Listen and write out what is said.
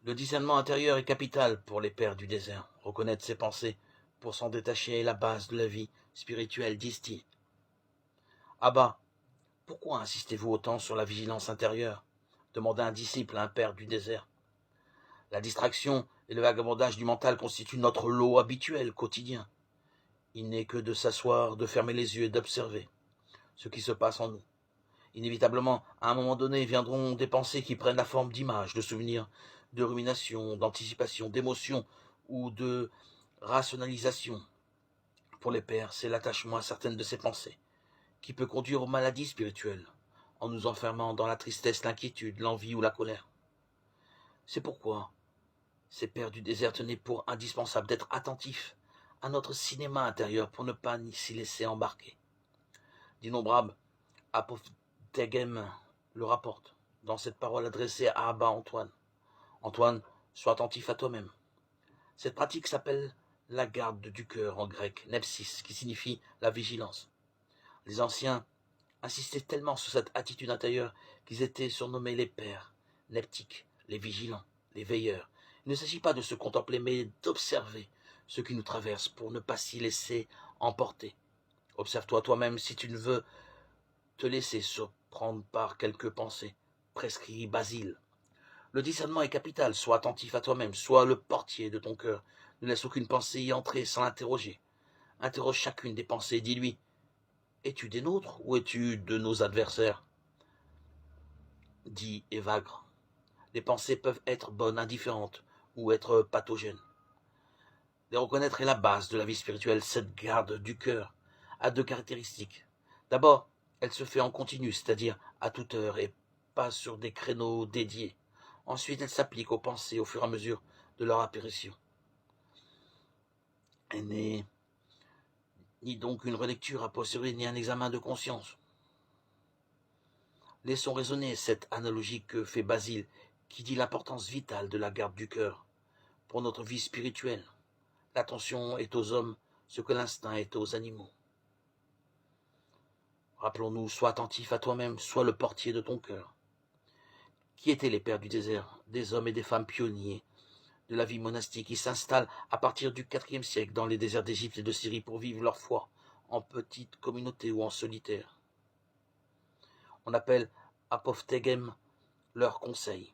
Le discernement intérieur est capital pour les pères du désert. Reconnaître ses pensées pour s'en détacher est la base de la vie spirituelle, disent-ils. Abba, pourquoi insistez-vous autant sur la vigilance intérieure? Demanda un disciple à un père du désert. La distraction et le vagabondage du mental constituent notre lot habituel, quotidien. Il n'est que de s'asseoir, de fermer les yeux et d'observer ce qui se passe en nous. Inévitablement, à un moment donné, viendront des pensées qui prennent la forme d'images, de souvenirs, de ruminations, d'anticipation, d'émotions ou de rationalisation. Pour les pères, c'est l'attachement à certaines de ces pensées qui peut conduire aux maladies spirituelles, en nous enfermant dans la tristesse, l'inquiétude, l'envie ou la colère. C'est pourquoi ces pères du désert tenaient pour indispensable d'être attentifs à notre cinéma intérieur pour ne pas s'y laisser embarquer. D'innombrables apophthegmes le rapportent dans cette parole adressée à Abba Antoine. Antoine, sois attentif à toi-même. Cette pratique s'appelle la garde du cœur en grec, nepsis, qui signifie la vigilance. Les anciens insistaient tellement sur cette attitude intérieure qu'ils étaient surnommés les pères, neptiques, les vigilants, les veilleurs. Il ne s'agit pas de se contempler, mais d'observer ce qui nous traverse pour ne pas s'y laisser emporter. Observe-toi toi-même si tu ne veux te laisser surprendre par quelques pensées, prescrit Basile. Le discernement est capital, sois attentif à toi-même, sois le portier de ton cœur. Ne laisse aucune pensée y entrer sans l'interroger. Interroge chacune des pensées, dis-lui, es-tu des nôtres ou es-tu de nos adversaires? Dit Évagre. Les pensées peuvent être bonnes, indifférentes ou être pathogènes. Les reconnaître est la base de la vie spirituelle. Cette garde du cœur a deux caractéristiques. D'abord, elle se fait en continu, c'est-à-dire à toute heure et pas sur des créneaux dédiés. Ensuite, elle s'applique aux pensées au fur et à mesure de leur apparition. Elle n'est ni donc une relecture a posteriori ni un examen de conscience. Laissons raisonner cette analogie que fait Basile, qui dit l'importance vitale de la garde du cœur pour notre vie spirituelle. L'attention est aux hommes ce que l'instinct est aux animaux. Rappelons-nous, sois attentif à toi-même, sois le portier de ton cœur. Qui étaient les pères du désert? Des hommes et des femmes pionniers de la vie monastique qui s'installent à partir du IVe siècle dans les déserts d'Égypte et de Syrie pour vivre leur foi en petite communauté ou en solitaire. On appelle apophthegem leurs conseils.